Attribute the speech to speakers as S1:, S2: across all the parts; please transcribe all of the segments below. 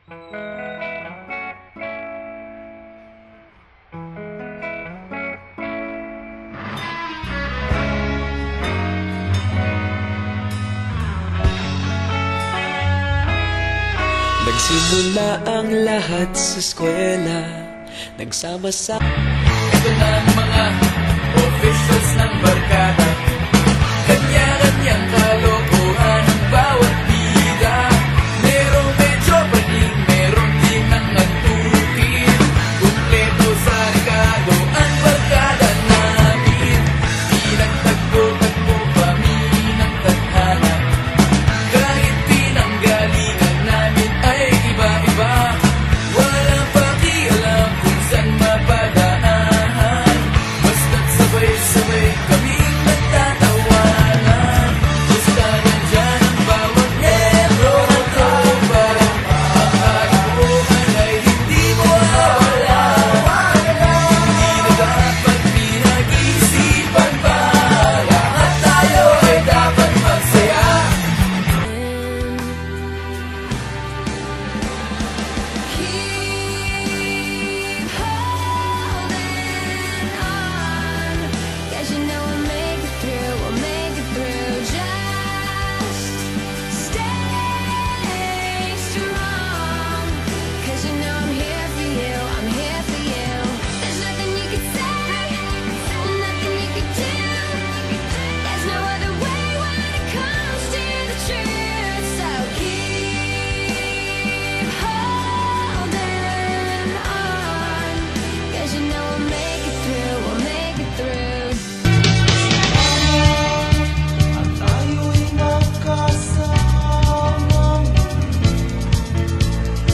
S1: Nagsimula ang lahat sa eskwela, nagsama-sama. Ito na ang mga officials ng barkada, kanya-kanyang kalokohan ang bawat bida. Merong medyo bading, merong di nang nagtukin. Kumpleto sa rekado ang barkada namin. Di nagtagpo-tagpo kami ng tadhana, kahit pinanggalingan namin ay iba-iba. Walang pakialam kung saan mapadaanan, basta't sabay-sabay kaming nagtatawanan. Basta nandyan ang bawat metro at tropa, ang kalukuhan ay hindi mawawala. Hindi na dapat pinag-isipan pa, lahat tayo ay dapat magsaya.
S2: Keep holding on, 'cause you know we'll make it through, we'll make it through. Just stay strong, 'cause you know I'm here for you, I'm here for you. There's nothing you can say, nothing you can do. There's no other way when it comes to the truth. So keep holding on, 'cause you know we'll make it through, we'll make it through.
S3: At tayo'y nagkasama.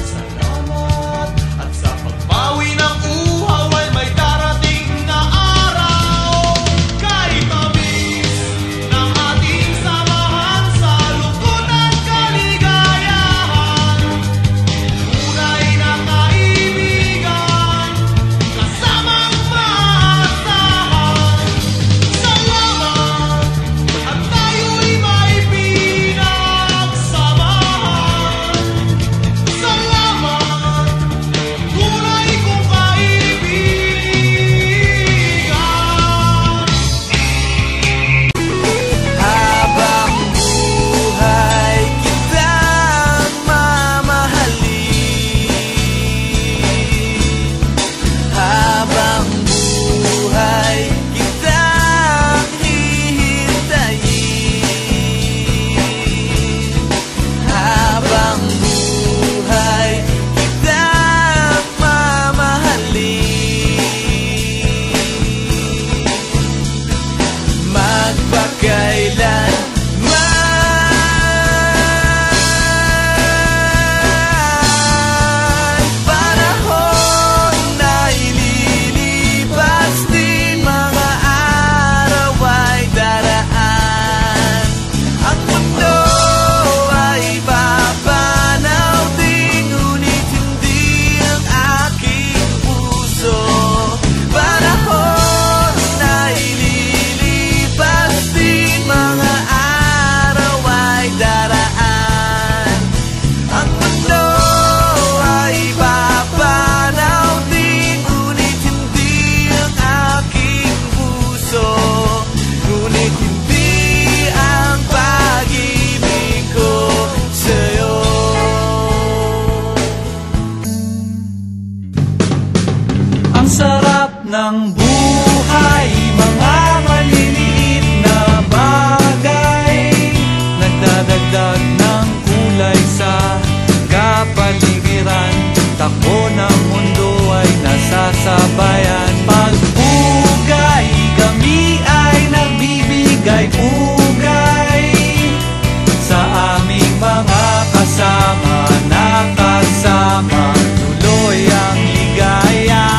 S3: Salamat. At sa pagbawi ng uhaw ay may darating na araw. Kahit mabis ng ating samahan sa lungkot at kaligayahan, tunay na kaibigan, kasamang maasahan. Salamat. At tayo'y may pinagsamahan. Salamat, tunay kong kaibigan.
S1: Habang buhay kitang mamahalin, habang buhay kitang hihintayin, habang buhay kitang mamahalin, magpakailanman. Panahon na ililipas din, mga araw ay daraan. Ang mundo ay papanaw din, ngunit hindi ang aking puso. Panahon na ililipas din, mga araw ay daraan. Ang mundo ay papanaw din, ngunit hindi ang aking puso. Ngunit hindi ang pag-ibig ko sa'yo.
S3: Ang sarap ng buhay, mga maliliit na bagay, nagdadagdag ng kulay sa kapaligiran. Takbo ng mundo ay nasasabayan. Pagpugay, kami ay nagbibigay pugay sa aming mga kasama. Nakasama, tuloy ang ligaya.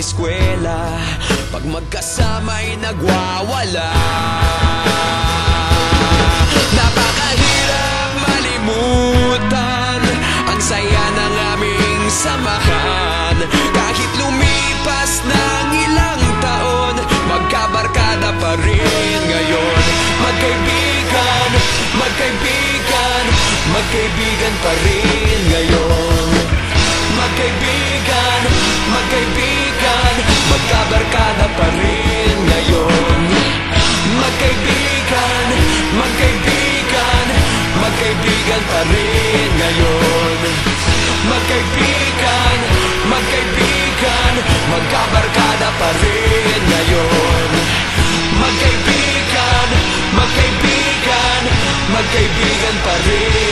S1: eskwela, pag magkasama'y nagwawala. Napakahirap malimutan ang saya ng aming samahan. Kahit lumipas ng ilang taon, magkabarkada pa rin ngayon. Magkaibigan, magkaibigan, magkaibigan pa rin ngayon. Magkaibigan, magkaibigan, magkabarkada pa rin ngayon. Magkaibigan, magkaibigan, magkaibigan pa rin ngayon. Magkaibigan, magkaibigan, magkabarkada pa rin ngayon. Magkaibigan, magkaibigan, magkaibigan pa rin